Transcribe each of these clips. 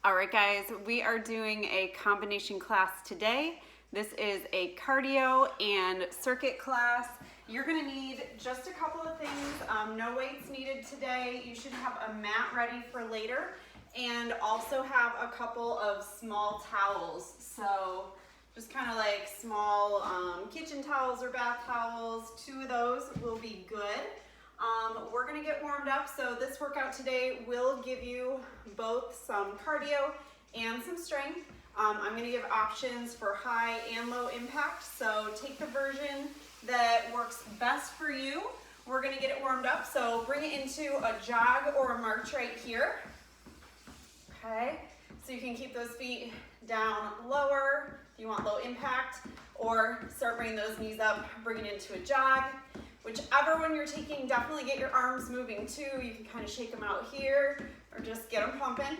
All right, guys, we are doing a combination class today. This is a cardio and circuit class. You're gonna need just a couple of things. No weights needed today. You should have a mat ready for later and also have a couple of small towels. So just kind of like small kitchen towels or bath towels. 2 of those will be good. We're gonna get warmed up, so this workout today will give you both some cardio and some strength. I'm gonna give options for high and low impact, so take the version that works best for you. We're gonna get it warmed up, so bring it into a jog or a march right here. Okay, so you can keep those feet down lower if you want low impact, or start bringing those knees up, bring it into a jog. Whichever one you're taking, definitely get your arms moving too. You can kind of shake them out here or just get them pumping.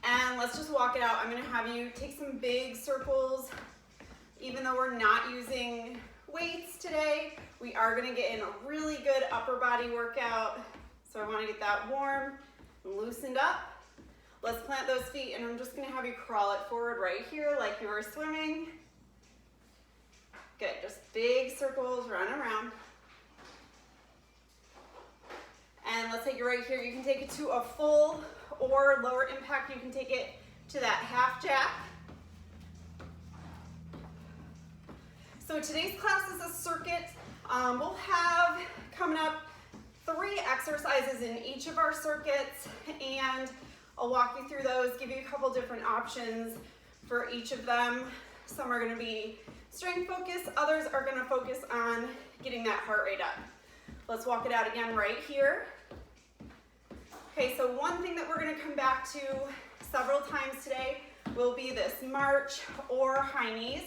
And let's just walk it out. I'm gonna have you take some big circles. Even though we're not using weights today, we are gonna get in a really good upper body workout. So I wanna get that warm and loosened up. Let's plant those feet, and I'm just gonna have you crawl it forward right here like you were swimming. Good, just big circles, run around. And let's take it right here. You can take it to a full or lower impact. You can take it to that half jack. So today's class is a circuit. We'll have coming up 3 exercises in each of our circuits, and I'll walk you through those, give you a couple different options for each of them. Some are gonna be strength focus, others are gonna focus on getting that heart rate up. Let's walk it out again right here. Okay, so one thing that we're gonna come back to several times today will be this march or high knees.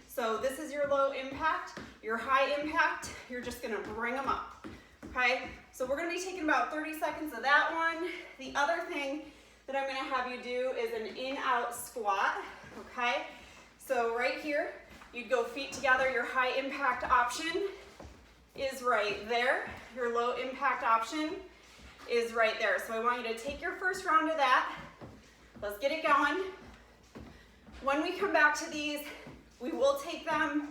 So this is your low impact. Your high impact, you're just gonna bring them up, okay? So we're gonna be taking about 30 seconds of that one. The other thing that I'm gonna have you do is an in-out squat, okay? So right here, you'd go feet together. Your high impact option is right there. Your low impact option is right there. So I want you to take your first round of that. Let's get it going. When we come back to these, we will take them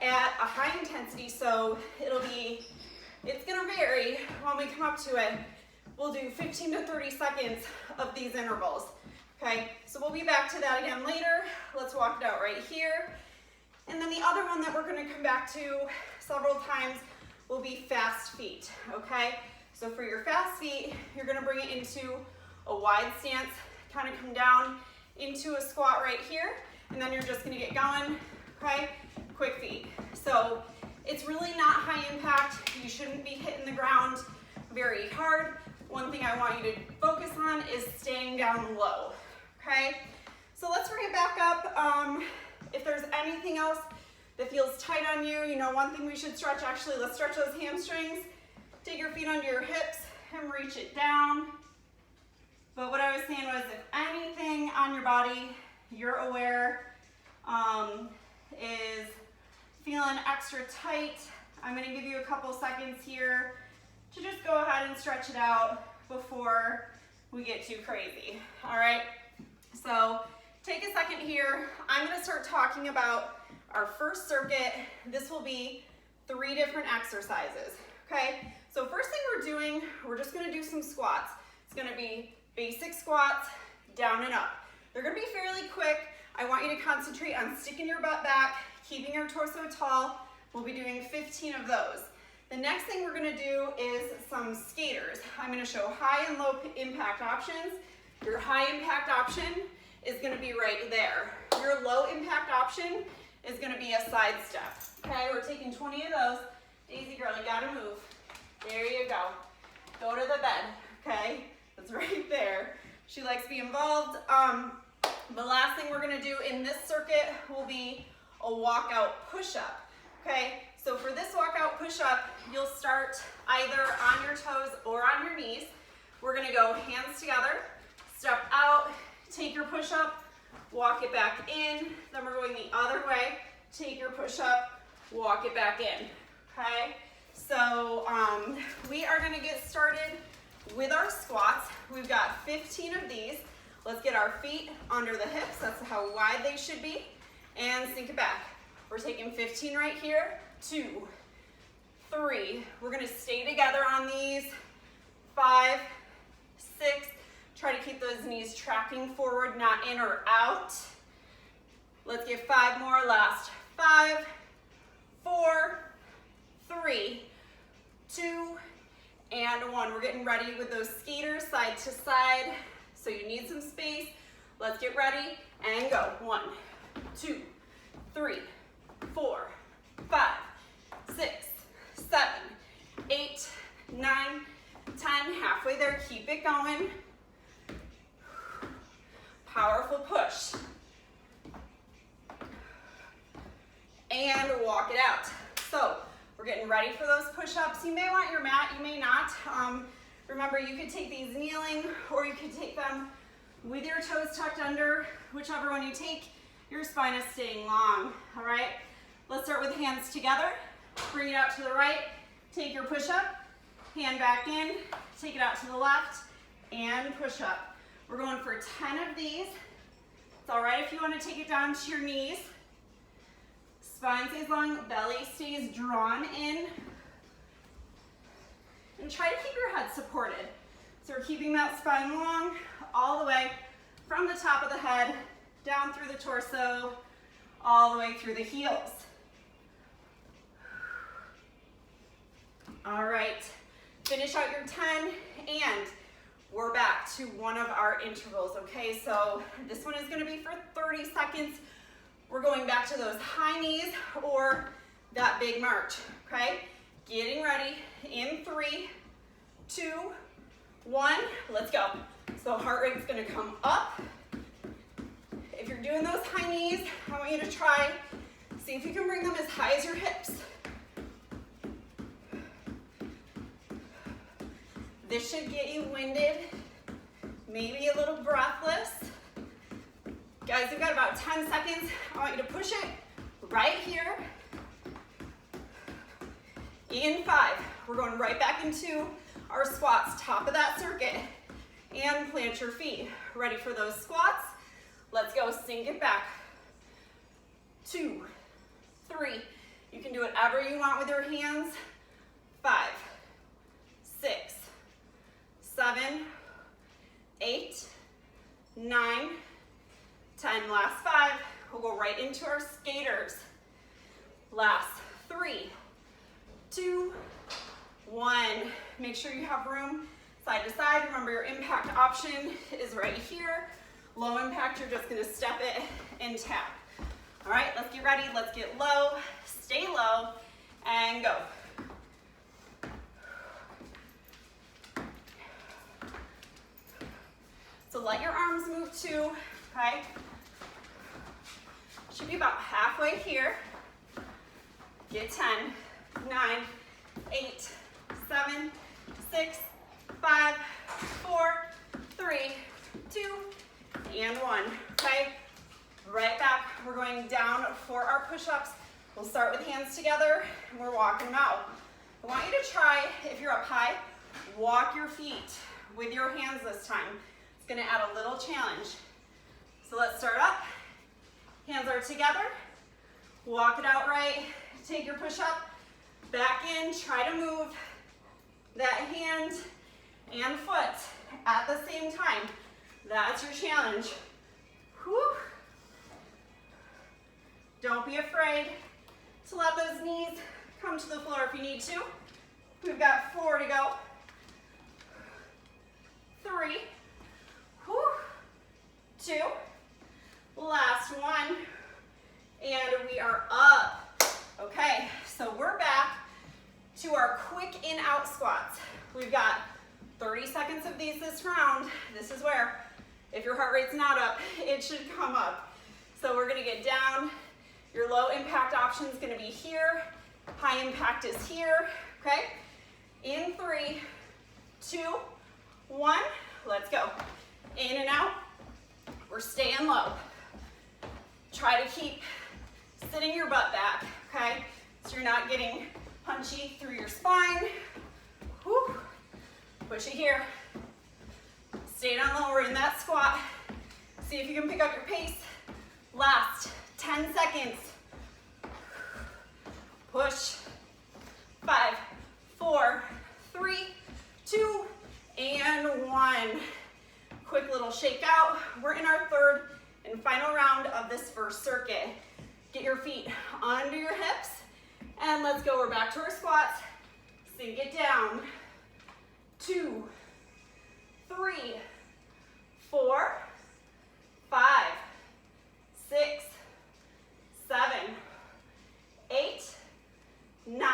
at a high intensity. So it's gonna vary when we come up to it. We'll do 15 to 30 seconds of these intervals. Okay, so we'll be back to that again later. Let's walk it out right here. And then the other one that we're gonna come back to several times will be fast feet, okay? So for your fast feet, you're gonna bring it into a wide stance, kind of come down into a squat right here, and then you're just gonna get going, okay? Quick feet. So it's really not high impact. You shouldn't be hitting the ground very hard. One thing I want you to focus on is staying down low, okay? So let's bring it back up. If there's anything else that feels tight on you, you know, one thing we should stretch, actually, let's stretch those hamstrings. Take your feet under your hips and reach it down. But what I was saying was, if anything on your body you're aware is feeling extra tight, I'm gonna give you a couple seconds here to just go ahead and stretch it out before we get too crazy, all right? So take a second here. I'm gonna start talking about our first circuit. This will be 3 different exercises, okay? So first thing we're doing, we're just gonna do some squats. It's gonna be basic squats, down and up. They're gonna be fairly quick. I want you to concentrate on sticking your butt back, keeping your torso tall. We'll be doing 15 of those. The next thing we're gonna do is some skaters. I'm gonna show high and low impact options. Your high impact option is gonna be right there. Your low impact option is gonna be a side step. Okay, we're taking 20 of those. Daisy girl, you gotta move. There you go. Go to the bed, okay? That's right there. She likes to be involved. The last thing we're gonna do in this circuit will be a walkout push-up, okay? So for this walkout push-up, you'll start either on your toes or on your knees. We're gonna go hands together, step out, take your push-up, walk it back in. Then we're going the other way, take your push-up, walk it back in, okay? So we are gonna get started with our squats. We've got 15 of these. Let's get our feet under the hips. That's how wide they should be. And sink it back. We're taking 15 right here. 2, 3. We're gonna stay together on these. 5, 6. Try to keep those knees tracking forward, not in or out. Let's get 5 more. Last 5, 4, 3, 2, and 1. We're getting ready with those skaters side to side. So you need some space. Let's get ready and go. 1, 2, 3, 4, 5, 6, 7, 8, 9, 10. Halfway there, keep it going. Powerful push. And walk it out. So we're getting ready for those push-ups. You may want your mat, you may not. Remember, you could take these kneeling, or you could take them with your toes tucked under. Whichever one you take, your spine is staying long, all right? Let's start with hands together. Bring it out to the right. Take your push-up, hand back in, take it out to the left, and push up. We're going for 10 of these. It's all right if you want to take it down to your knees. Spine stays long, belly stays drawn in. And try to keep your head supported. So we're keeping that spine long all the way from the top of the head, down through the torso, all the way through the heels. All right, finish out your 10, and we're back to one of our intervals, okay? So this one is gonna be for 30 seconds. We're going back to those high knees or that big march, okay? Getting ready in 3, 2, 1, let's go. So heart rate's gonna come up. If you're doing those high knees, I want you to try, see if you can bring them as high as your hips. This should get you winded, maybe a little breathless. Guys, we've got about 10 seconds. I want you to push it right here. In 5, we're going right back into our squats, top of that circuit, and plant your feet. Ready for those squats? Let's go, sink it back. 2, 3, you can do whatever you want with your hands. 5, 6, 7, 8, 9, 10, last 5. We'll go right into our skaters. Last 3, 2, 1. Make sure you have room side to side. Remember, your impact option is right here. Low impact, you're just gonna step it and tap. All right, let's get ready. Let's get low, stay low, and go. So let your arms move too, okay? Should be about halfway here. Get 10, 9, 8, 7, 6, 5, 4, 3, 2, and 1, okay? Right back, we're going down for our push-ups. We'll start with hands together, and we're walking them out. I want you to try, if you're up high, walk your feet with your hands this time. It's gonna add a little challenge. So let's start up. Hands are together. Walk it out right. Take your push-up back in. Try to move that hand and foot at the same time. That's your challenge. Whew. Don't be afraid to let those knees come to the floor if you need to. We've got 4 to go. 3, whew, 2, last 1, and we are up. Okay, so we're back to our quick in-out squats. We've got 30 seconds of these this round. This is where, if your heart rate's not up, it should come up. So we're gonna get down. Your low impact option is gonna be here. High impact is here, okay? In 3, 2, 1, let's go. In and out, we're staying low. Try to keep sitting your butt back, okay? So you're not getting punchy through your spine. Whew. Push it here. Stay down lower in that squat. See if you can pick up your pace. Last 10 seconds. Push. 5, 4, 3, 2, and 1. Quick little shake out. We're in our third and final round of this first circuit. Get your feet under your hips, and let's go. We're back to our squats. Sink it down. 2, 3, 4, 5, 6, 7, 8, 9,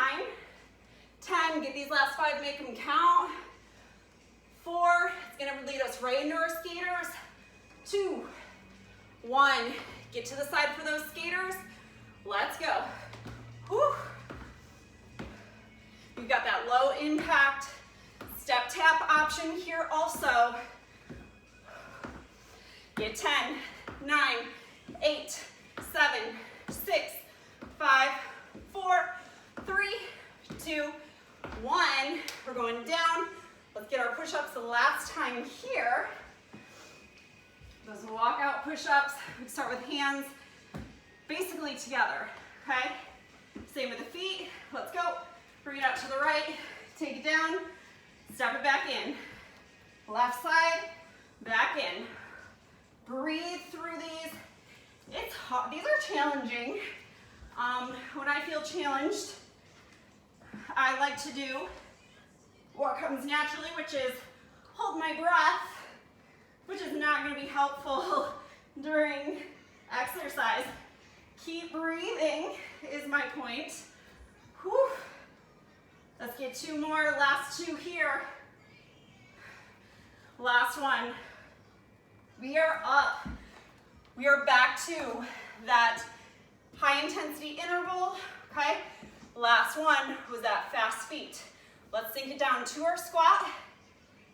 10. Get these last 5, make them count. 4, it's gonna lead us right into our skaters. 2, 1, get to the side for those skaters. Let's go. Whew. You've got that low impact step tap option here also. Get 10, 9, 8, 7, 6, 5, 4, 3, 2, 1. We're going down. Let's get our push-ups the last time here. Those walkout push-ups. We start with hands basically together, okay? Same with the feet. Let's go. Bring it out to the right. Take it down. Step it back in. Left side, back in. Breathe through these. It's hot. These are challenging. When I feel challenged, I like to do what comes naturally, which is hold my breath, which is not going to be helpful during exercise. Keep breathing is my point. Whew. Let's get 2 more, last 2 here. Last one. We are up. We are back to that high intensity interval, okay? Last one was that fast feet. Let's sink it down to our squat.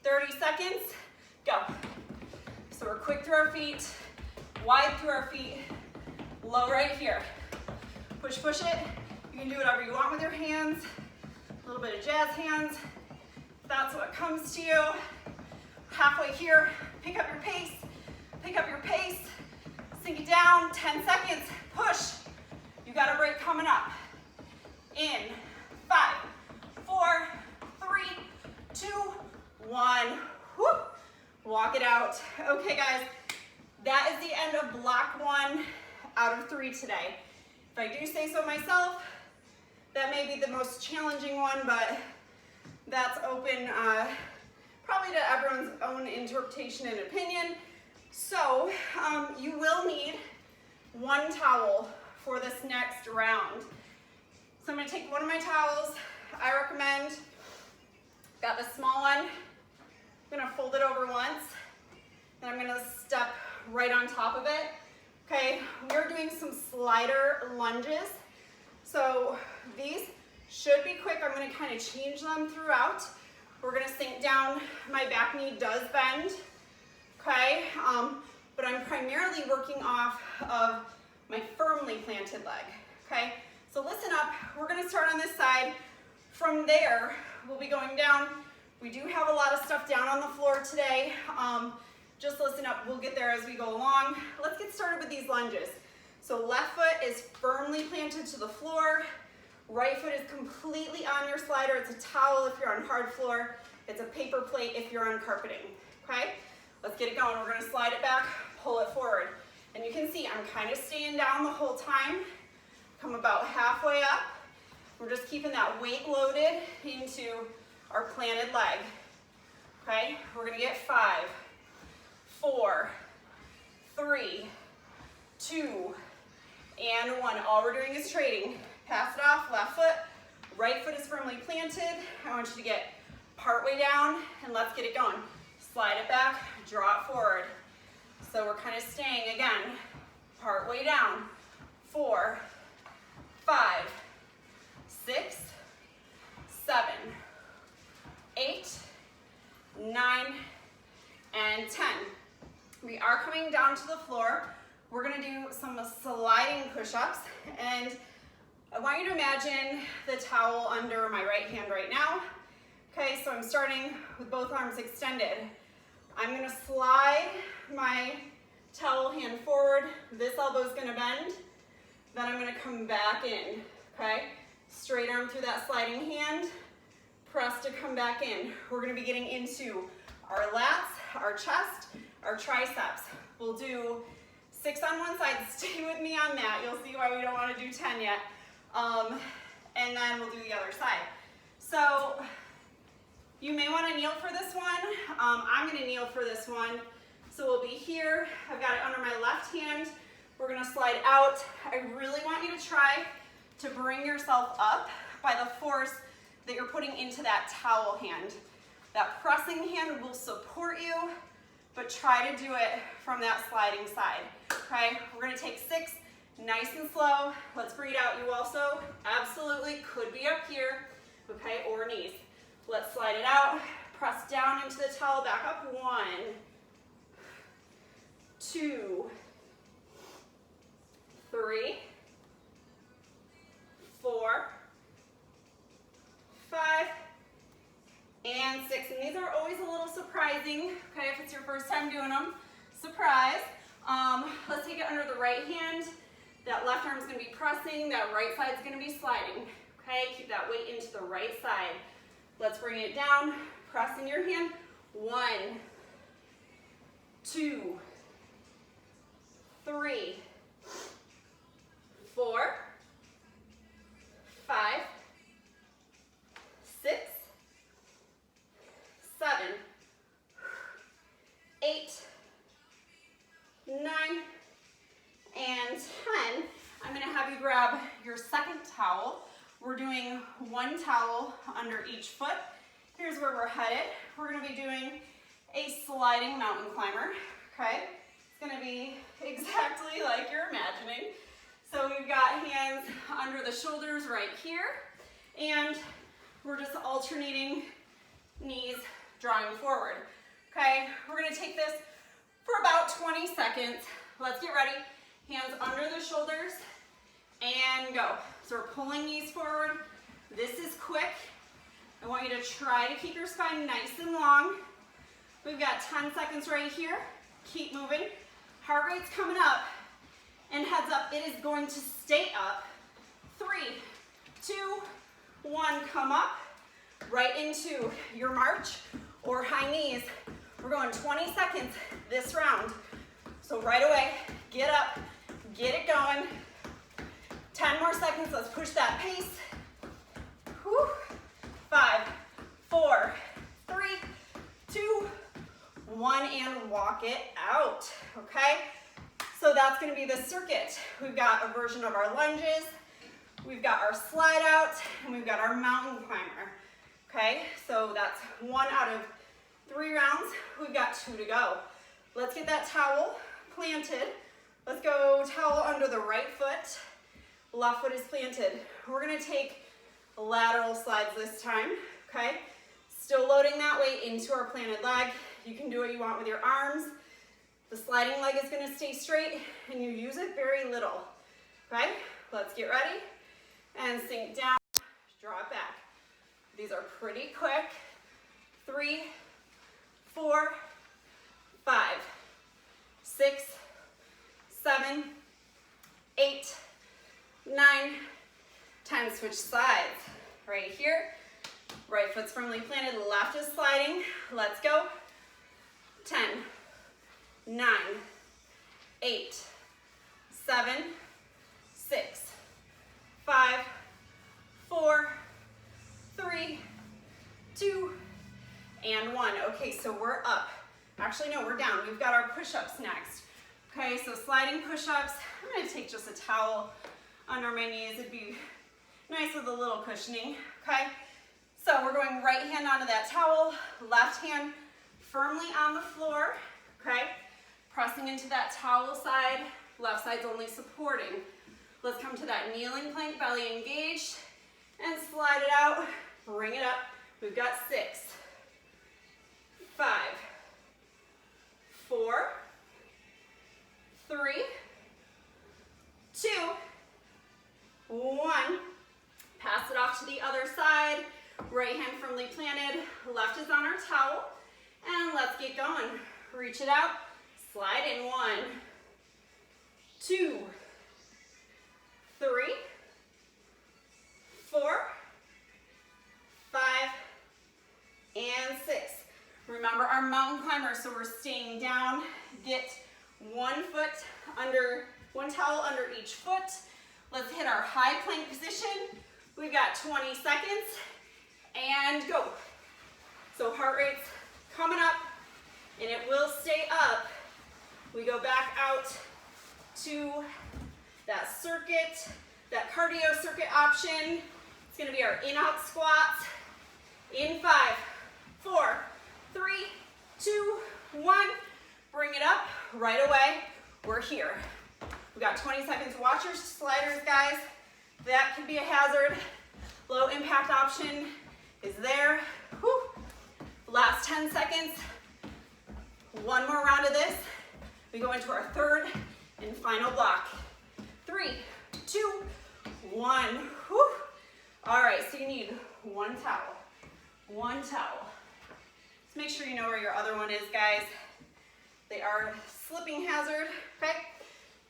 30 seconds, go. So we're quick through our feet, wide through our feet, low right here. Push, push it. You can do whatever you want with your hands. A little bit of jazz hands. That's what comes to you. Halfway here, pick up your pace. Pick up your pace. Sink it down, 10 seconds. Push. You got a break coming up. In 5, 4, 3, 2, 1. Woo. Walk it out. Okay, guys, that is the end of block 1 out of 3 today. If I do say so myself, that may be the most challenging one, but that's open probably to everyone's own interpretation and opinion. So you will need 1 towel for this next round. So I'm gonna take one of my towels. I recommend, got the small one. I'm gonna fold it over once, and I'm gonna step right on top of it. Okay, we're doing some slider lunges. So these should be quick. I'm gonna kind of change them throughout. We're gonna sink down. My back knee does bend, okay? But I'm primarily working off of my firmly planted leg, okay? So listen up, we're gonna start on this side. From there, we'll be going down. We do have a lot of stuff down on the floor today. Just listen up, we'll get there as we go along. Let's get started with these lunges. So left foot is firmly planted to the floor. Right foot is completely on your slider. It's a towel if you're on hard floor. It's a paper plate if you're on carpeting, okay? Let's get it going. We're gonna slide it back, pull it forward. And you can see I'm kind of staying down the whole time. Come about halfway up. We're just keeping that weight loaded into our planted leg, okay? We're gonna get 5, 4, 3, 2, and 1. All we're doing is trading. Pass it off, left foot, right foot is firmly planted. I want you to get partway down, and let's get it going. Slide it back, draw it forward. So we're kind of staying, again, partway down. 4, 5, 6, 7, 8, 9, and 10. We are coming down to the floor. We're gonna do some sliding push-ups, and I want you to imagine the towel under my right hand right now. Okay, so I'm starting with both arms extended. I'm gonna slide my towel hand forward. This elbow is gonna bend. Then I'm gonna come back in, okay? Straight arm through that sliding hand. Press to come back in. We're gonna be getting into our lats, our chest, our triceps. We'll do 6 on one side. Stay with me on that. You'll see why we don't wanna do 10 yet. And then we'll do the other side. So you may wanna kneel for this one. I'm gonna kneel for this one. So we'll be here. I've got it under my left hand. We're gonna slide out. I really want you to try to bring yourself up by the force that you're putting into that towel hand. That pressing hand will support you, but try to do it from that sliding side, okay? We're gonna take 6, nice and slow. Let's breathe out. You also absolutely could be up here, okay, or knees. Let's slide it out. Press down into the towel, back up. 1, 2, 3, 4, 5, and 6. And these are always a little surprising, okay, if it's your first time doing them. Surprise. Let's take it under the right hand. That left arm is going to be pressing. That right side is going to be sliding, okay? Keep that weight into the right side. Let's bring it down. Press in your hand. 1, 2, 3, 4, 5, 6, 7, 8, 9, and 10. I'm going to have you grab your second towel. We're doing 1 towel under each foot. Here's where we're headed. We're going to be doing a sliding mountain climber, okay? It's going to be exactly like you're imagining. So we've got hands under the shoulders right here, and we're just alternating knees drawing forward, okay? We're going to take this for about 20 seconds. Let's get ready. Hands under the shoulders and go. So we're pulling knees forward. This is quick. I want you to try to keep your spine nice and long. We've got 10 seconds right here. Keep moving. Heart rate's coming up. And heads up, it is going to stay up. 3, 2, 1, come up. Right into your march or high knees. We're going 20 seconds this round. So right away, get up, get it going. 10 more seconds, let's push that pace. Whew. 5, 4, 3, 2, 1, and walk it out, okay? So that's gonna be the circuit. We've got a version of our lunges, we've got our slide out, and we've got our mountain climber, okay? So that's 1 out of 3 rounds. We've got 2 to go. Let's get that towel planted. Let's go towel under the right foot. Left foot is planted. We're gonna take lateral slides this time, okay? Still loading that weight into our planted leg. You can do what you want with your arms. The sliding leg is gonna stay straight and you use it very little, okay? Let's get ready and sink down, draw it back. These are pretty quick. 3, 4, 5, 6, 7, 8, 9, 10. Switch sides. Right here, right foot's firmly planted, left is sliding. Let's go. 10, 9, 8, 7, 6, 5, 4, 3, 2, and 1. Okay, so we're up. Actually, no, we're down. We've got our push-ups next. Okay, so sliding push-ups. I'm gonna take just a towel under my knees. It'd be nice with a little cushioning, okay? So we're going right hand onto that towel, left hand firmly on the floor, okay? Pressing into that towel side, left side's only supporting. Let's come to that kneeling plank, belly engaged, and slide it out, bring it up. We've got 6, 5, 4, 3, 2, 1. Pass it off to the other side. Right hand firmly planted, left is on our towel, and let's get going. Reach it out, slide in 1, 2, 3, 4, 5, and 6. Remember our mountain climber, so we're staying down. Get one towel under each foot. Let's hit our high plank position. We've got 20 seconds, and go. So heart rate's coming up, and it will stay up. We go back out to that circuit, that cardio circuit option. It's gonna be our in-out squats. In 5, 4, 3, 2, 1. Bring it up right away. We're here. We got 20 seconds. Watch your sliders, guys. That could be a hazard. Low impact option is there. Whew. Last 10 seconds. One more round of this. We go into our third and final block. 3, 2, 1. Whew. All right, so you need one towel. One towel. Just make sure you know where your other one is, guys. They are slipping hazard, okay?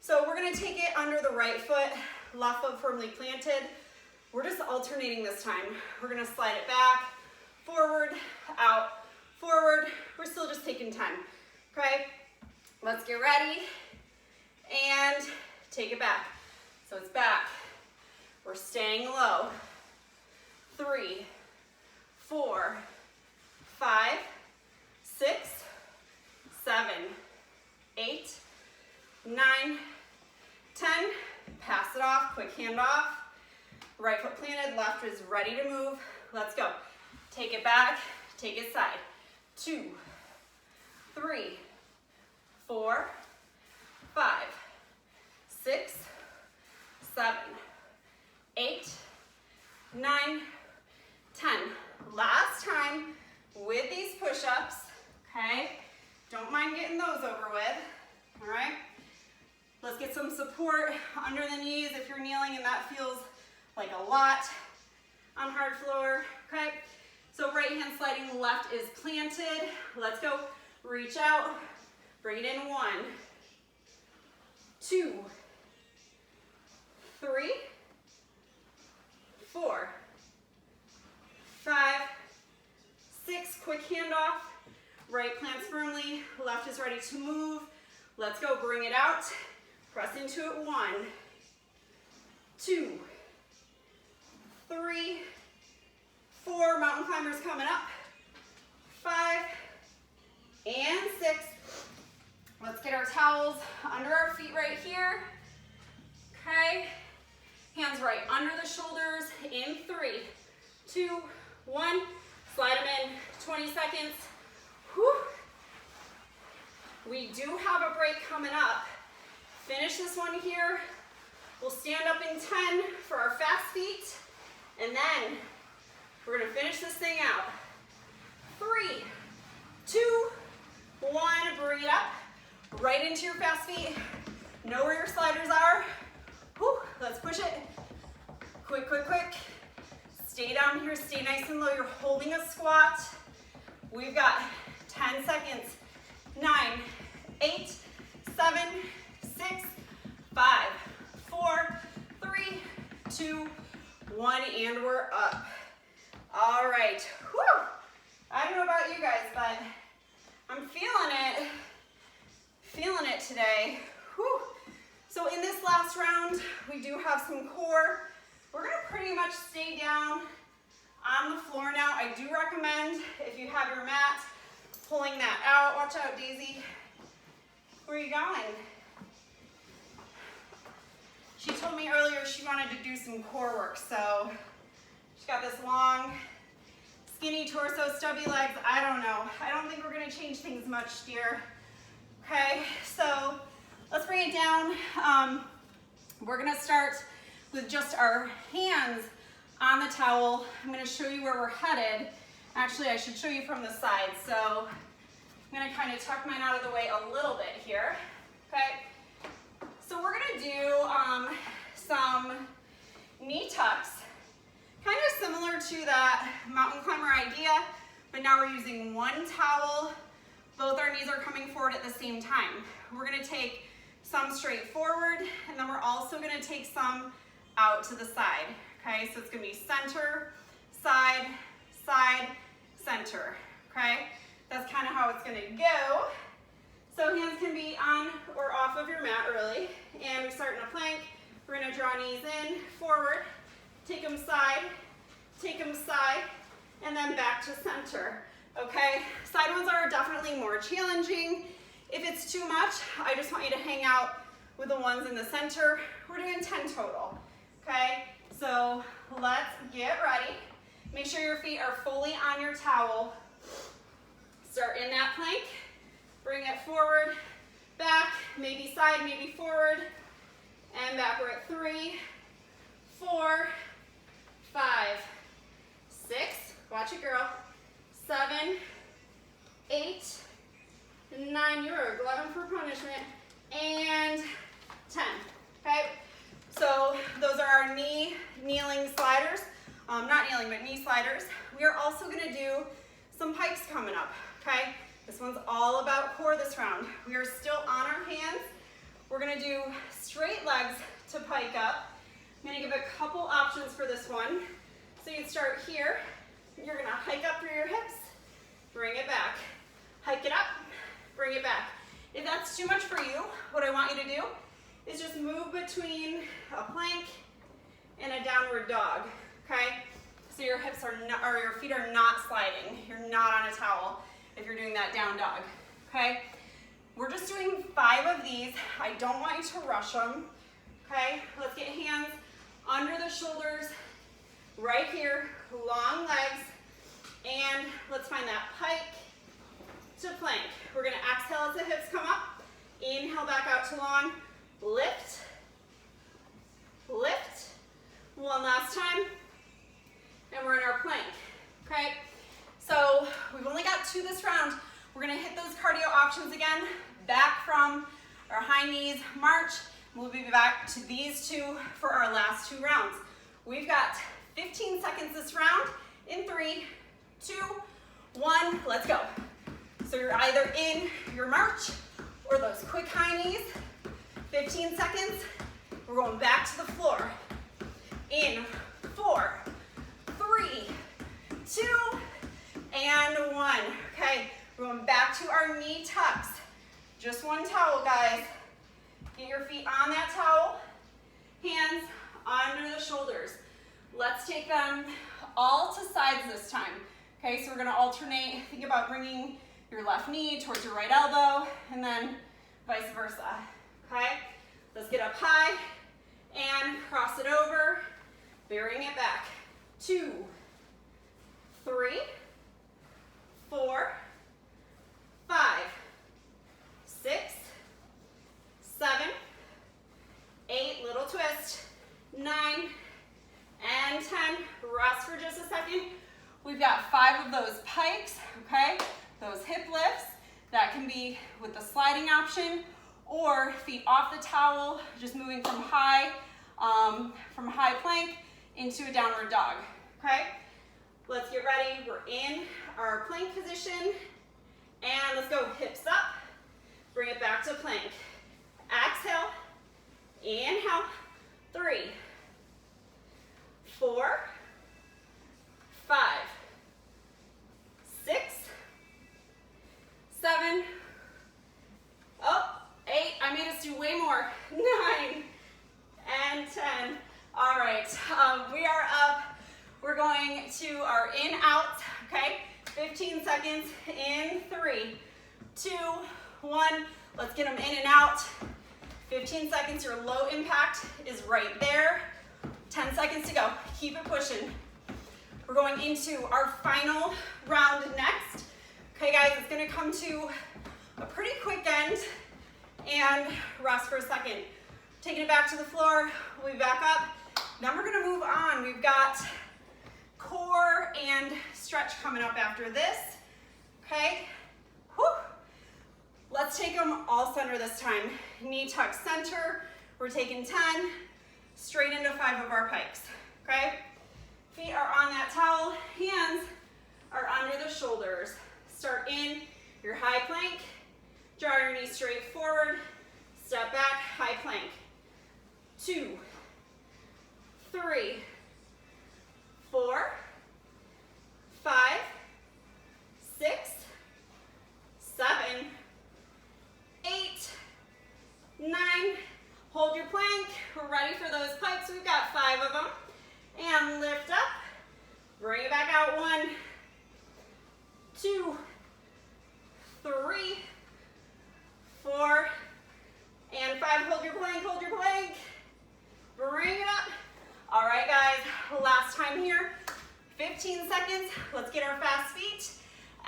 So we're gonna take it under the right foot, left foot firmly planted. We're just alternating this time. We're gonna slide it back, forward, out, forward. We're still just taking time, okay? Let's get ready and take it back. So it's back. We're staying low. 3, 4, 5, 6, 7, 8, 9, 10. Pass it off, quick handoff. Right foot planted, left is ready to move. Let's go. Take it back, take it side. 2, 3, 4, 5, 6, 7, 8, 9, 10. Last time with these push-ups, okay? Don't mind getting those over with, all right? Let's get some support under the knees if you're kneeling and that feels like a lot on hard floor, okay? So right hand sliding, left is planted. Let's go. Reach out, bring it in. 1, 2, 3, 4, 5, 6. Quick handoff. Right plants firmly, left is ready to move. Let's go, bring it out. Press into it. 1, 2, 3, 4. Mountain climbers coming up. 5 and 6. Let's get our towels under our feet right here. Okay. Hands right under the shoulders in 3, 2, 1. Slide them in. 20 seconds. Whew. We do have a break coming up. Finish this one here. We'll stand up in 10 for our fast feet, and then we're gonna finish this thing out. 3, 2, 1, bring it up, right into your fast feet. Know where your sliders are. Whew. Let's push it. Quick, quick, quick. Stay down here, stay nice and low. You're holding a squat. We've got 10 seconds. 9, 8, 7, 6, 5, 4, 3, 2, 1, and we're up. All right. Whew. I don't know about you guys, but I'm feeling it today. Whew. So in this last round, we do have some core. We're gonna pretty much stay down on the floor now. I do recommend, if you have your mat, pulling that out. Watch out, Daisy. Where are you going? She told me earlier she wanted to do some core work, so she's got this long, skinny torso, stubby legs. I don't know. I don't think we're gonna change things much, dear. Okay, so let's bring it down. We're gonna start with just our hands on the towel. I'm gonna show you where we're headed. Actually, I should show you from the side. So I'm gonna kind of tuck mine out of the way a little bit here, okay? So we're gonna do some knee tucks, kind of similar to that mountain climber idea, but now we're using one towel. Both our knees are coming forward at the same time. We're gonna take some straight forward, and then we're also gonna take some out to the side, okay? So it's gonna be center, side, side, center, okay? That's kind of how it's gonna go. So hands can be on or off of your mat, really. And we start in a plank. We're gonna draw knees in, forward, take them side, and then back to center, okay? Side ones are definitely more challenging. If it's too much, I just want you to hang out with the ones in the center. We're doing 10 total, okay? So let's get ready. Make sure your feet are fully on your towel. Start in that plank, bring it forward, back, maybe side, maybe forward, and back. We're at 3, 4, 5, 6, watch it girl, 7, 8, 9, you're glutton for punishment, and 10, okay? So those are our kneeling sliders. Not kneeling, but knee sliders. We are also gonna do some pikes coming up, okay? This one's all about core this round. We are still on our hands. We're gonna do straight legs to pike up. I'm gonna give a couple options for this one. So you start here. You're gonna hike up through your hips, bring it back. Hike it up, bring it back. If that's too much for you, what I want you to do is just move between a plank and a downward dog, okay? So your hips are not, or your feet are not sliding. You're not on a towel if you're doing that down dog, okay? We're just doing 5 of these. I don't want you to rush them, okay? Let's get hands under the shoulders, right here, long legs, and let's find that pike to plank. We're gonna exhale as the hips come up, inhale back out to long, lift, lift, one last time, and we're in our plank, okay? So we've only got 2 this round. We're gonna hit those cardio options again, back from our high knees, march. We'll be back to these 2 for our last 2 rounds. We've got 15 seconds this round in 3, 2, 1, let's go. So you're either in your march or those quick high knees. 15 seconds, we're going back to the floor. In 4, 3, 2, and 1. Okay, we're going back to our knee tucks. Just one towel, guys. Get your feet on that towel, hands under the shoulders. Let's take them all to sides this time. Okay, so we're gonna alternate. Think about bringing your left knee towards your right elbow, and then vice versa, okay? Let's get up high and cross it over, bring it back. 2, 3, 4, 5, 6, 7, 8, little twist, 9, and 10. Rest for just a second. We've got 5 of those pikes, okay? Those hip lifts. That can be with the sliding option or feet off the towel, just moving from high plank into a downward dog, okay? Let's get ready. We're in our plank position, and let's go hips up. Bring it back to plank. Exhale, inhale, 3, 4, 5, 6, 7, 8, I made us do way more, 9, and 10. All right, we are up. We're going to our in, out, okay? 15 seconds, in 3, 2, 1. Let's get them in and out. 15 seconds, your low impact is right there. 10 seconds to go, keep it pushing. We're going into our final round next. Okay guys, it's gonna come to a pretty quick end and rest for a second. Taking it back to the floor, we'll be back up. Then we're gonna move on. We've got core and stretch coming up after this, okay? Whew. Let's take them all center this time. Knee tuck center, we're taking 10, straight into 5 of our pikes, okay? Feet are on that towel, hands are under the shoulders. Start in your high plank, draw your knees straight forward, step back, high plank. 2, 3, 4, 5, 6, 7, 8, 9. Hold your plank. We're ready for those pipes. We've got 5 of them. And lift up. Bring it back out. 1, 2, 3, 4, and 5. Hold your plank. Hold your plank. Bring it up. All right, guys. Last time here. 15 seconds. Let's get our fast feet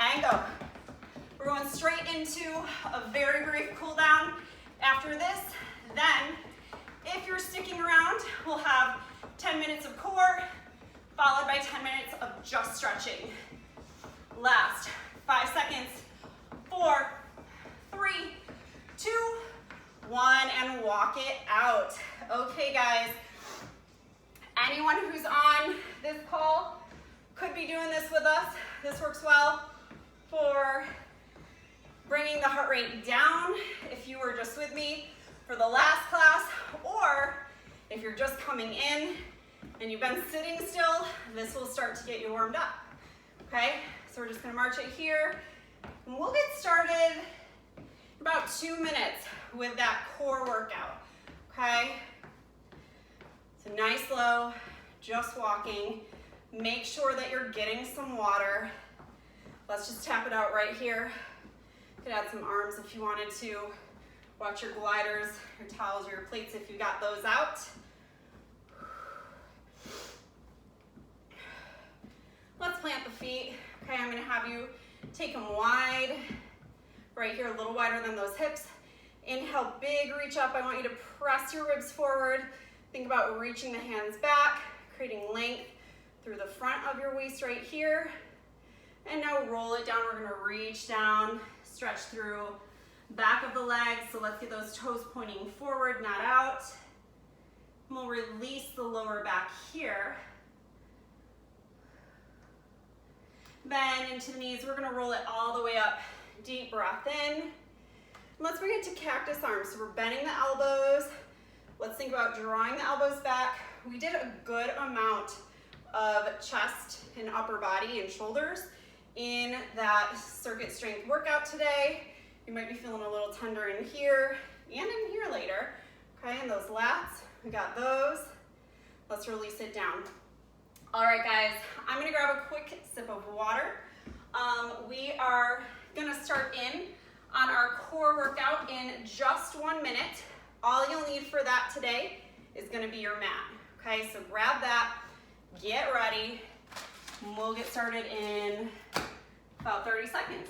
and go. We're going straight into a very brief cool down after this. Then, if you're sticking around, we'll have 10 minutes of core, followed by 10 minutes of just stretching. Last 5 seconds. 4, 3, 2, 1, and walk it out. Okay, guys. Anyone who's on this call could be doing this with us. This works well for bringing the heart rate down if you were just with me for the last class, or if you're just coming in and you've been sitting still, this will start to get you warmed up. Okay, so we're just gonna march it here, and we'll get started in about 2 minutes with that core workout. Okay, so nice low, just walking. Make sure that you're getting some water. Let's just tap it out right here. You could add some arms if you wanted to. Watch your gliders, your towels, or your plates if you got those out. Let's plant the feet. Okay, I'm gonna have you take them wide, right here, a little wider than those hips. Inhale, big reach up. I want you to press your ribs forward. Think about reaching the hands back, creating length through the front of your waist right here. And now roll it down. We're gonna reach down, stretch through back of the legs. So let's get those toes pointing forward, not out. And we'll release the lower back here. Bend into the knees. We're gonna roll it all the way up. Deep breath in. Let's bring it to cactus arms. So we're bending the elbows. Let's think about drawing the elbows back. We did a good amount of chest and upper body and shoulders in that circuit strength workout today. You might be feeling a little tender in here and in here later. Okay, and those lats, we got those. Let's release it down. All right, guys, I'm gonna grab a quick sip of water. We are gonna start in on our core workout in just 1 minute. All you'll need for that today is gonna be your mat. Okay, so grab that, get ready, and we'll get started in about 30 seconds.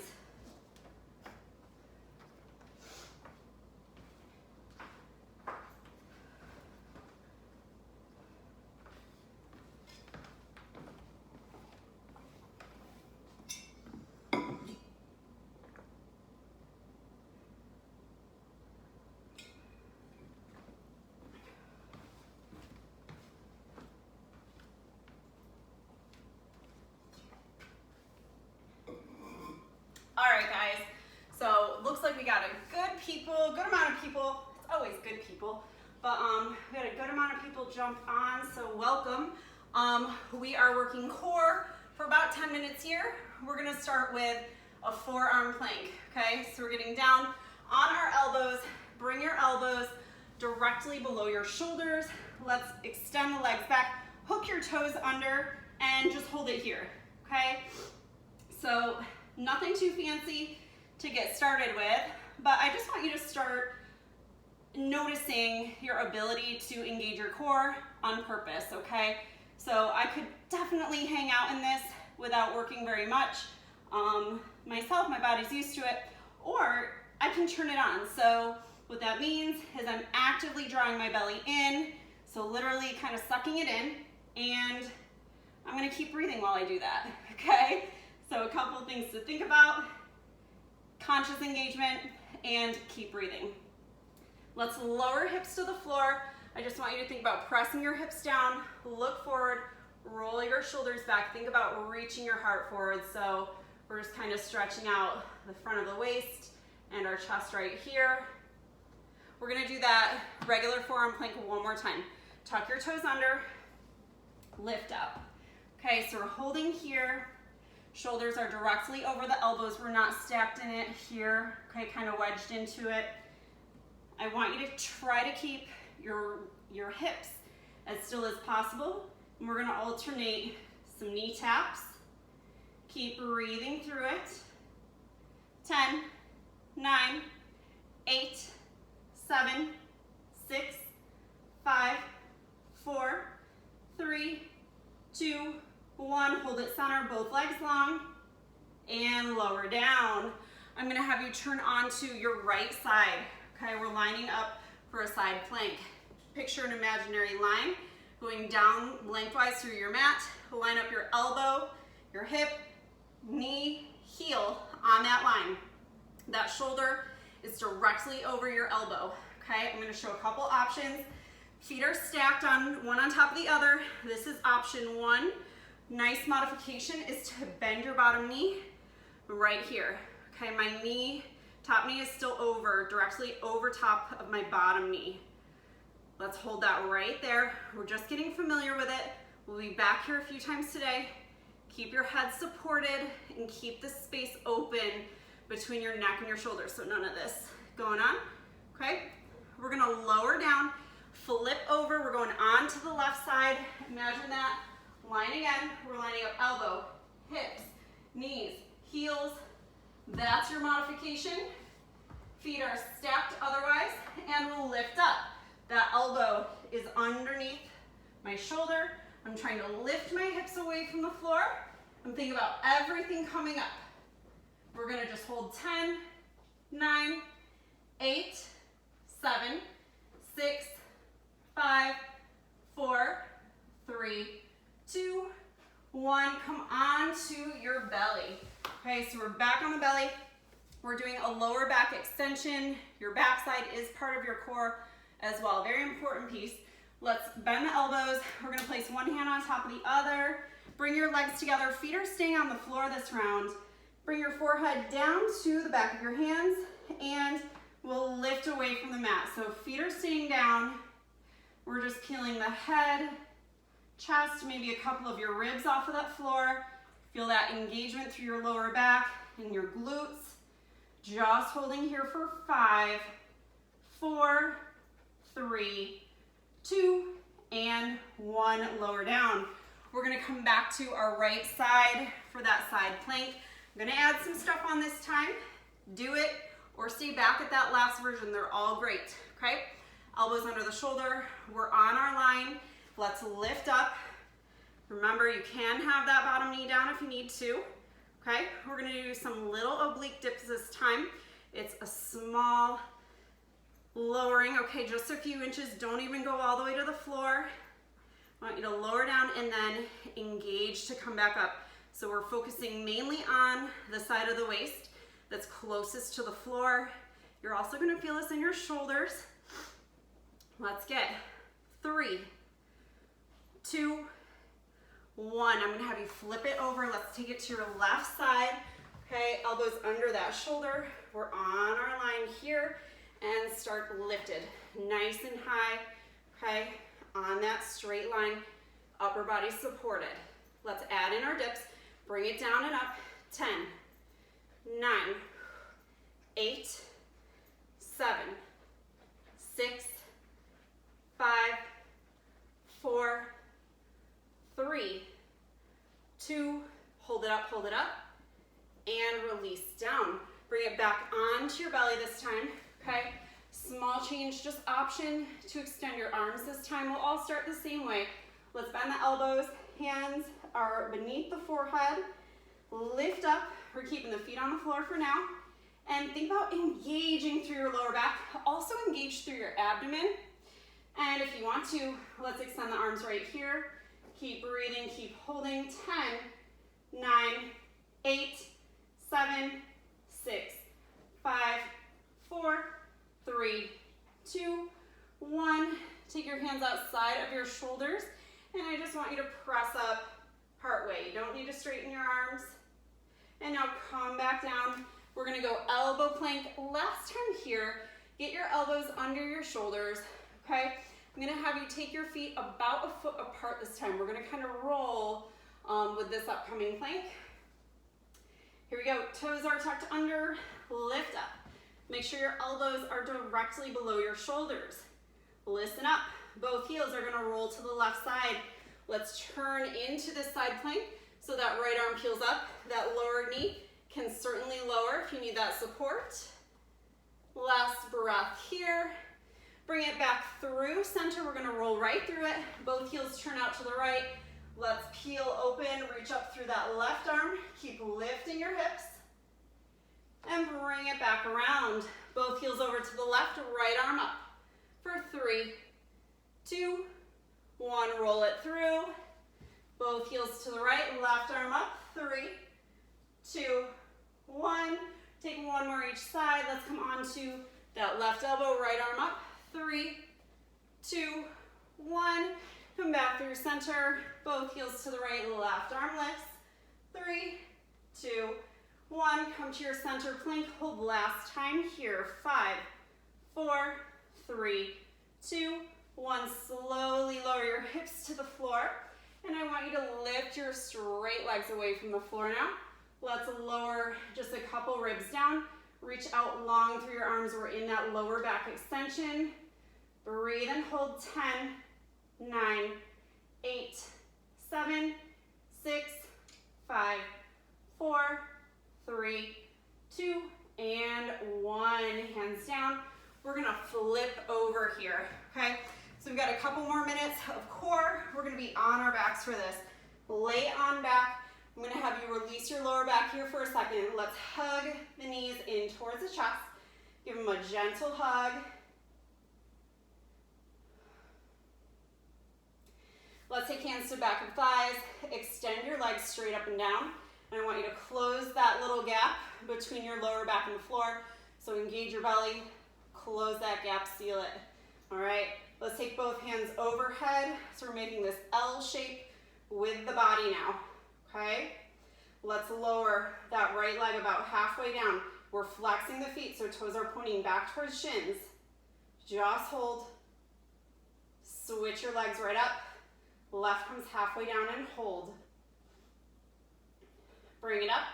All right, guys, so looks like we got a good amount of people, it's always good people, but we had a good amount of people jump on, so welcome. We are working core for about 10 minutes here. We're gonna start with a forearm plank, okay? So we're getting down on our elbows, bring your elbows directly below your shoulders. Let's extend the legs back, hook your toes under, and just hold it here, okay? So nothing too fancy to get started with, but I just want you to start noticing your ability to engage your core on purpose, okay? So I could definitely hang out in this without working very much. Myself, my body's used to it, or I can turn it on. So what that means is I'm actively drawing my belly in, so literally kind of sucking it in, and I'm gonna keep breathing while I do that, okay? So a couple of things to think about: conscious engagement and keep breathing. Let's lower hips to the floor. I just want you to think about pressing your hips down, look forward, Roll your shoulders back. Think about reaching your heart forward. So we're just kind of stretching out the front of the waist and our chest right here. We're gonna do that regular forearm plank one more time. Tuck your toes under, lift up. Okay, so we're holding here. Shoulders are directly over the elbows. We're not stacked in it here. Okay, kind of wedged into it. I want you to try to keep your hips as still as possible. And we're gonna alternate some knee taps. Keep breathing through it. 10, 9, 8, 7, 6, 5, 4, 3, 2, 1. Hold it center, both legs long, and lower down. I'm gonna have you turn onto your right side. Okay, we're lining up for a side plank. Picture an imaginary line going down lengthwise through your mat. Line up your elbow, your hip, knee, heel on that line. That shoulder is directly over your elbow. Okay, I'm gonna show a couple options. Feet are stacked on one on top of the other. This is option one. Nice modification is to bend your bottom knee right here. Okay, my knee, top knee is still over, directly over top of my bottom knee. Let's hold that right there. We're just getting familiar with it. We'll be back here a few times today. Keep your head supported and keep the space open between your neck and your shoulders. So none of this going on, okay? We're gonna lower down, flip over. We're going on to the left side. Imagine that. Line again. We're lining up elbow, hips, knees, heels. That's your modification. Feet are stacked otherwise, and we'll lift up. That elbow is underneath my shoulder. I'm trying to lift my hips away from the floor. I'm thinking about everything coming up. We're gonna just hold 10, 9, 8, 7, 6, 5, 4, 3, 2, 1. Come on to your belly. Okay, so we're back on the belly. We're doing a lower back extension. Your backside is part of your core as well. Very important piece. Let's bend the elbows. We're gonna place one hand on top of the other. Bring your legs together. Feet are staying on the floor this round. Bring your forehead down to the back of your hands, and we'll lift away from the mat. So feet are staying down. We're just peeling the head, chest, maybe a couple of your ribs off of that floor. Feel that engagement through your lower back and your glutes. Just holding here for 5, 4, 3, 2, and 1. Lower down. We're gonna come back to our right side for that side plank. I'm gonna add some stuff on this time. Do it or stay back at that last version. They're all great, okay? Elbows under the shoulder. We're on our line. Let's lift up. Remember, you can have that bottom knee down if you need to, okay? We're gonna do some little oblique dips this time. It's a small lowering, okay, just a few inches. Don't even go all the way to the floor. I want you to lower down and then engage to come back up. So we're focusing mainly on the side of the waist that's closest to the floor. You're also gonna feel this in your shoulders. Let's get 3, 2, 1. I'm gonna have you flip it over. Let's take it to your left side. Okay, elbows under that shoulder. We're on our line here and start lifted. Nice and high, okay, on that straight line, upper body supported. Let's add in our dips. Bring it down and up. 10, 9, 8, 7, 6, 5, 4, 3, 2, hold it up, and release down. Bring it back onto your belly this time, okay? Small change, just option to extend your arms this time. We'll all start the same way. Let's bend the elbows, hands are beneath the forehead. Lift up, we're keeping the feet on the floor for now. And think about engaging through your lower back. Also engage through your abdomen. And if you want to, let's extend the arms right here. Keep breathing, keep holding. 10, 9, 8, 7, 6, 5, 4, 3, 2, 1. Take your hands outside of your shoulders And I just want you to press up part way. You don't need to straighten your arms. And now come back down. We're gonna go elbow plank. Last time here, get your elbows under your shoulders, okay? I'm gonna have you take your feet about a foot apart this time. We're gonna kind of roll with this upcoming plank. Here we go, toes are tucked under, lift up. Make sure your elbows are directly below your shoulders. Listen up, both heels are gonna roll to the left side. Let's turn into this side plank so that right arm peels up. That lower knee can certainly lower if you need that support. Last breath here. Bring it back through center. We're gonna roll right through it. Both heels turn out to the right. Let's peel open, reach up through that left arm. Keep lifting your hips. And bring it back around. Both heels over to the left, right arm up. For 3, 2, 1, roll it through. Both heels to the right, left arm up. 3, 2, 1. Take one more each side. Let's come on to that left elbow, right arm up. 3, 2, 1. Come back through center. Both heels to the right, left arm lifts. 3, 2, 1. Come to your center plank. Hold last time here. 5, 4, 3, 2, 1. Slowly lower your hips to the floor. And I want you to lift your straight legs away from the floor now. Let's lower just a couple ribs down. Reach out long through your arms. We're in that lower back extension. Breathe and hold. 10, 9, 8, 7, 6, 5, 4, 3, 2, and 1. Hands down. We're gonna flip over here, okay? So we've got a couple more minutes of core. We're gonna be on our backs for this. Lay on back. I'm gonna have you release your lower back here for a second. Let's hug the knees in towards the chest. Give them a gentle hug. Let's take hands to back of thighs. Extend your legs straight up and down. And I want you to close that little gap between your lower back and the floor. So engage your belly, close that gap, seal it. All right, let's take both hands overhead. So we're making this L shape with the body now, okay? Let's lower that right leg about halfway down. We're flexing the feet so toes are pointing back towards shins. Just hold. Switch your legs right up. Left comes halfway down and hold. Bring it up.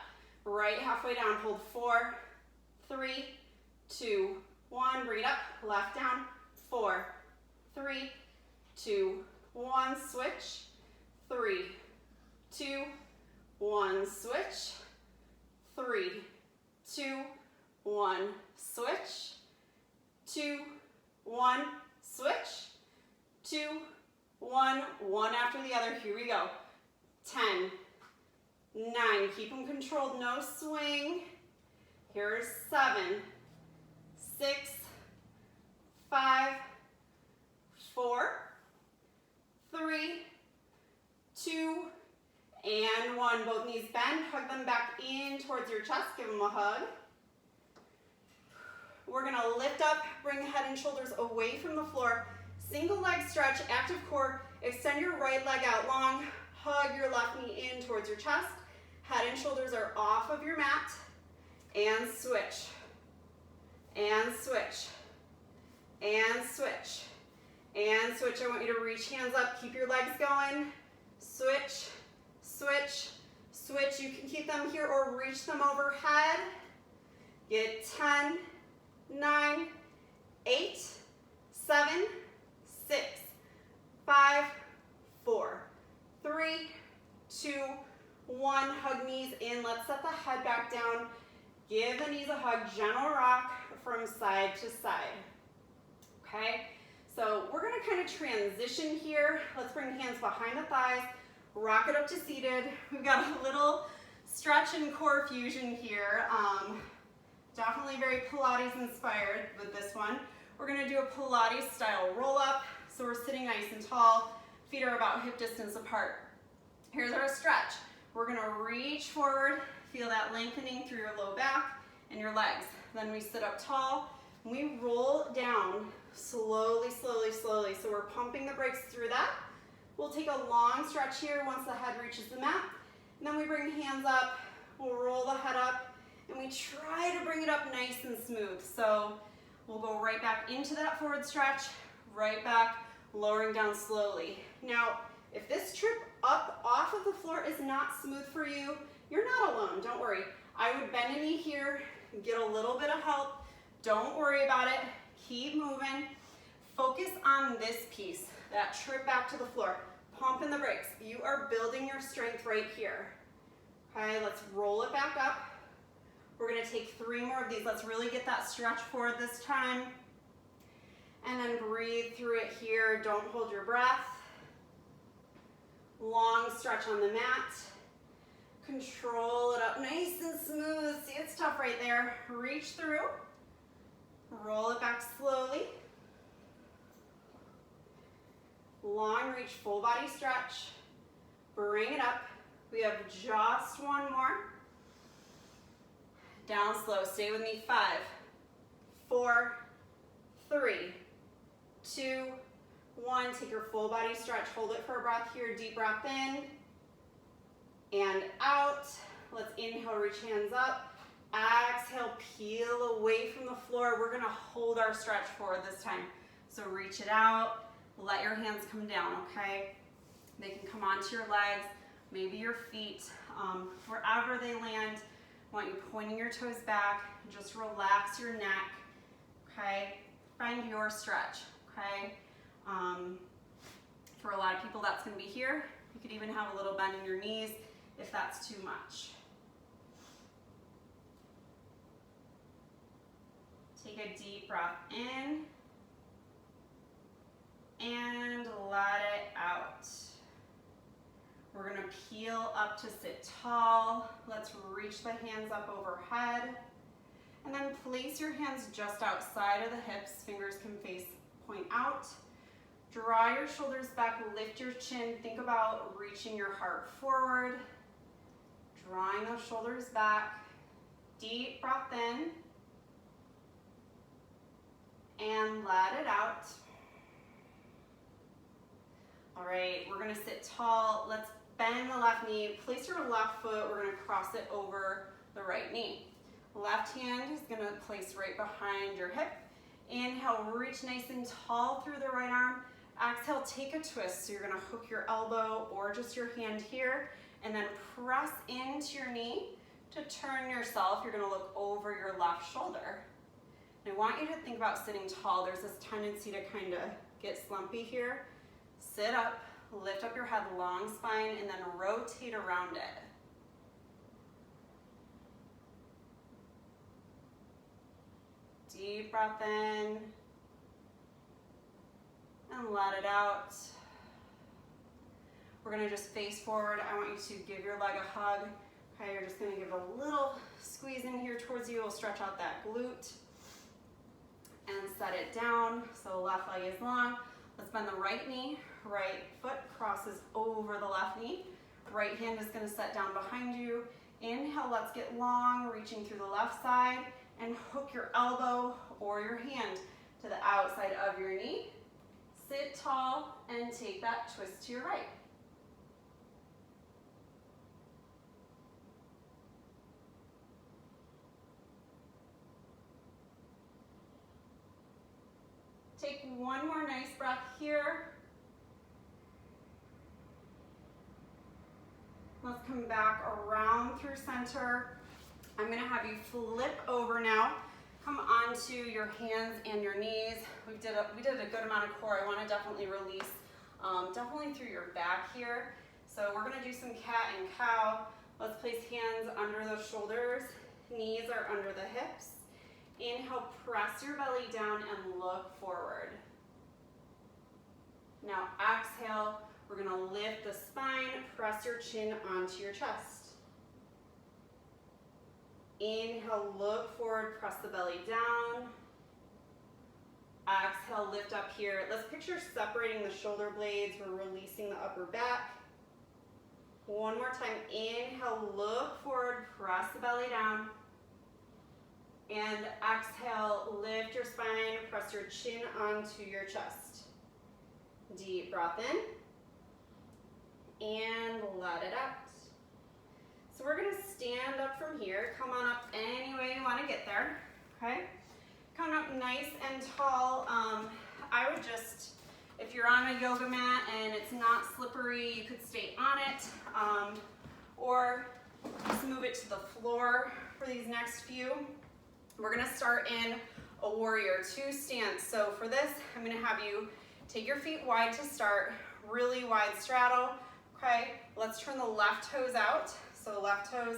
Right halfway down, hold. 4, 3, 2, 1. Bring it up. Left down. 4, 3, 2, 1. Switch. 3, 2, 1. Switch. 3, 2, 1. Switch. 2, 1. Switch. 2, 1. One after the other. Here we go. 10, 9. Keep them controlled. No swing. Here's 7, 6, 5, 4, 3, 2, and 1. Both knees bend. Hug them back in towards your chest. Give them a hug. We're going to lift up, bring head and shoulders away from the floor. Single leg stretch, active core. Extend your right leg out long. Hug your left knee in towards your chest. Head and shoulders are off of your mat. And switch. And switch. And switch. And switch. I want you to reach hands up. Keep your legs going. Switch. Switch. Switch. You can keep them here or reach them overhead. Get 10, 9, 8, 7, 6, 5, 4, 3, 2, 1. Hug knees in. Let's set the head back down. Give the knees a hug. Gentle rock from side to side. Okay? So we're going to kind of transition here. Let's bring hands behind the thighs. Rock it up to seated. We've got a little stretch and core fusion here. Definitely very Pilates inspired with this one. We're going to do a Pilates style roll up. So we're sitting nice and tall. Feet are about hip distance apart. Here's our stretch. We're going to reach forward. Feel that lengthening through your low back and your legs. Then we sit up tall. And we roll down slowly, slowly, slowly. So we're pumping the brakes through that. We'll take a long stretch here once the head reaches the mat. And then we bring hands up, we'll roll the head up, and we try to bring it up nice and smooth. So we'll go right back into that forward stretch, right back, lowering down slowly. Now, if this trip up off of the floor is not smooth for you, you're not alone, don't worry. I would bend a knee here, get a little bit of help. Don't worry about it, keep moving. Focus on this piece, that trip back to the floor. Pump in the brakes. You are building your strength right here. Okay, let's roll it back up. We're gonna take 3 more of these. Let's really get that stretch forward this time. And then breathe through it here. Don't hold your breath. Long stretch on the mat. Control it up nice and smooth. See, it's tough right there. Reach through. Roll it back slowly. Long reach, full body stretch. Bring it up. We have just 1 more. Down slow, stay with me. 5, 4, 3, 2, 1. Take your full body stretch. Hold it for a breath here. Deep breath in and out. Let's inhale, reach hands up. Exhale, peel away from the floor. We're gonna hold our stretch forward this time. So reach it out. Let your hands come down, okay? They can come onto your legs, maybe your feet, wherever they land. I want you pointing your toes back. Just relax your neck, okay? Find your stretch, okay? For a lot of people, that's gonna be here. You could even have a little bend in your knees if that's too much. Take a deep breath in and let it out. We're gonna peel up to sit tall. Let's reach the hands up overhead. And then place your hands just outside of the hips. Fingers can point out. Draw your shoulders back, lift your chin. Think about reaching your heart forward. Drawing those shoulders back. Deep breath in. And let it out. All right, we're gonna sit tall. Let's bend the left knee. Place your left foot, we're gonna cross it over the right knee. Left hand is gonna place right behind your hip. Inhale, reach nice and tall through the right arm. Exhale, take a twist. So you're gonna hook your elbow or just your hand here, and then press into your knee to turn yourself. You're gonna look over your left shoulder. And I want you to think about sitting tall. There's this tendency to kind of get slumpy here. Sit up, lift up your head, long spine, and then rotate around it. Deep breath in, and let it out. We're gonna just face forward. I want you to give your leg a hug. Okay, you're just gonna give a little squeeze in here towards you. We'll stretch out that glute and set it down. So left leg is long. Let's bend the right knee. Right foot crosses over the left knee. Right hand is gonna set down behind you. Inhale, let's get long, reaching through the left side, and hook your elbow or your hand to the outside of your knee. Sit tall and take that twist to your right. Take one more nice breath here. Let's come back around through center. I'm gonna have you flip over now. Come onto your hands and your knees. We did a good amount of core. I wanna definitely release, definitely through your back here. So we're gonna do some cat and cow. Let's place hands under the shoulders. Knees are under the hips. Inhale, press your belly down and look forward. Now exhale, we're gonna lift the spine, press your chin onto your chest. Inhale, look forward, press the belly down. Exhale, lift up here. Let's picture separating the shoulder blades. We're releasing the upper back. One more time, inhale, look forward, press the belly down. And exhale, lift your spine, press your chin onto your chest. Deep breath in. and let it out. So we're gonna stand up from here. Come on up any way you wanna get there, okay? Come up nice and tall. I would just, if you're on a yoga mat and it's not slippery, you could stay on it, or just move it to the floor for these next few. We're gonna start in a warrior two stance. So for this, I'm gonna have you take your feet wide to start, really wide straddle, okay? Let's turn the left toes out. So left toes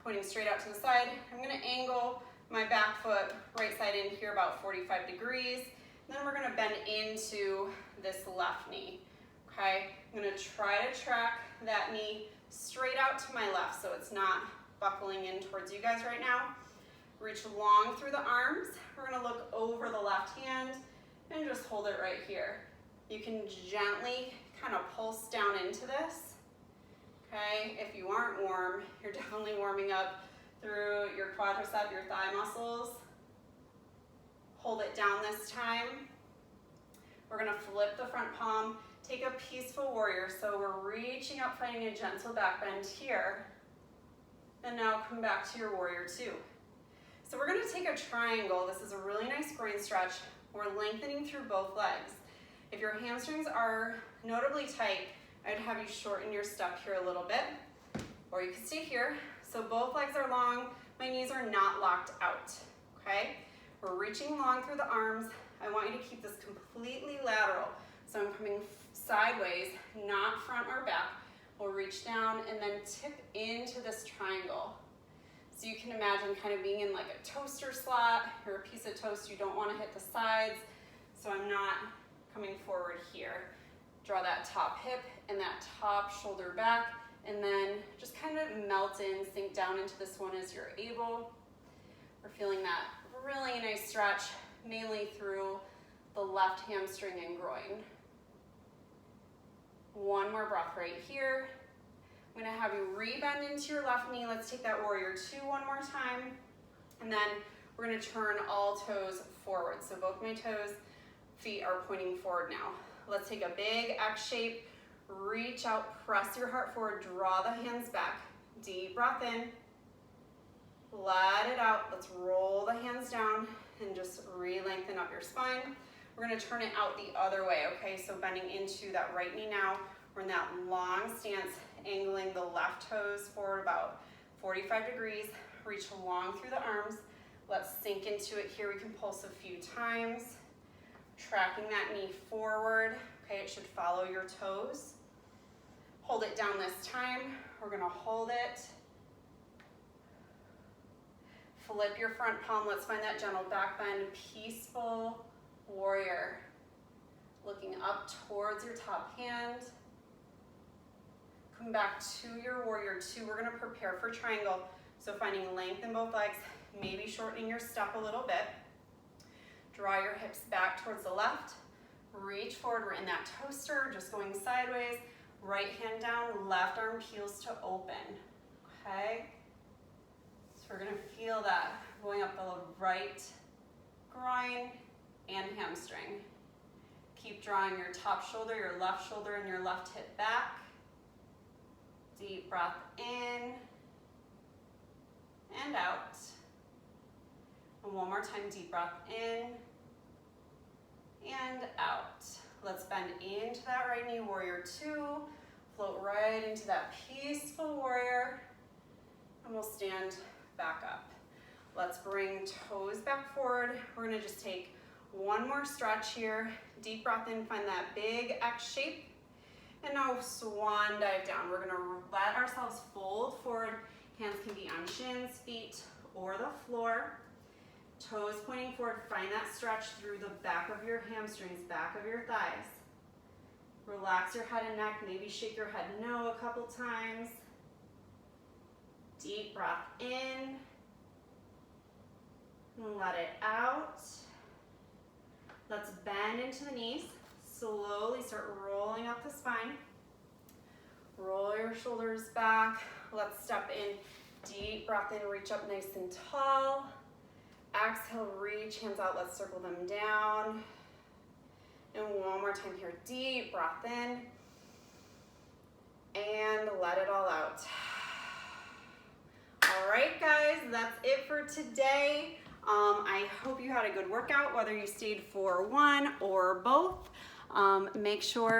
pointing straight out to the side. I'm gonna angle my back foot right side in here about 45 degrees. Then we're gonna bend into this left knee, okay? I'm gonna try to track that knee straight out to my left so it's not buckling in towards you guys right now. Reach long through the arms. We're gonna look over the left hand and just hold it right here. You can gently kind of pulse down into this, okay? If you aren't warm, you're definitely warming up through your quadricep, your thigh muscles. Hold it down this time. We're gonna flip the front palm, take a peaceful warrior. So we're reaching up, finding a gentle back bend here. And now come back to your warrior two. So we're gonna take a triangle. This is a really nice groin stretch. We're lengthening through both legs. If your hamstrings are notably tight, I'd have you shorten your step here a little bit, or you can stay here. So both legs are long, my knees are not locked out, okay? We're reaching long through the arms. I want you to keep this completely lateral. So I'm coming sideways, not front or back. We'll reach down and then tip into this triangle. So you can imagine kind of being in like a toaster slot or a piece of toast. You don't want to hit the sides. So I'm not coming forward here. Draw that top hip and that top shoulder back, and then just kind of melt in, sink down into this one as you're able. We're feeling that really nice stretch, mainly through the left hamstring and groin. One more breath right here. I'm gonna have you rebend into your left knee. Let's take that warrior two one more time. And then we're gonna turn all toes forward. So both my toes, feet are pointing forward now. Let's take a big X shape, reach out, press your heart forward, draw the hands back. Deep breath in, let it out. Let's roll the hands down and just re-lengthen up your spine. We're gonna turn it out the other way, okay? So bending into that right knee now. We're in that long stance, angling the left toes forward about 45 degrees. Reach long through the arms. Let's sink into it here. We can pulse a few times. Tracking that knee forward, okay? It should follow your toes. Hold it down this time. We're gonna hold it. Flip your front palm. Let's find that gentle back bend. Peaceful warrior. Looking up towards your top hand. Come back to your warrior two. We're gonna prepare for triangle. So finding length in both legs, maybe shortening your step a little bit. Draw your hips back towards the left. Reach forward, we're in that toaster, just going sideways. Right hand down, left arm peels to open, okay? So we're gonna feel that going up the right groin and hamstring. Keep drawing your top shoulder, your left shoulder, and your left hip back. Deep breath in and out. And one more time, deep breath in and out. Let's bend into that right knee, warrior two. Float right into that peaceful warrior. And we'll stand back up. Let's bring toes back forward. We're gonna just take one more stretch here. Deep breath in, find that big X shape. And now swan dive down. We're gonna let ourselves fold forward. Hands can be on shins, feet, or the floor. Toes pointing forward, find that stretch through the back of your hamstrings, back of your thighs. Relax your head and neck, maybe shake your head no a couple times. Deep breath in, and let it out. Let's bend into the knees. Slowly start rolling up the spine. Roll your shoulders back. Let's step in, deep breath in, reach up nice and tall. Exhale, reach, hands out, let's circle them down. And one more time here, deep breath in. and let it all out. All right, guys, that's it for today. I hope you had a good workout, whether you stayed for one or both. Make sure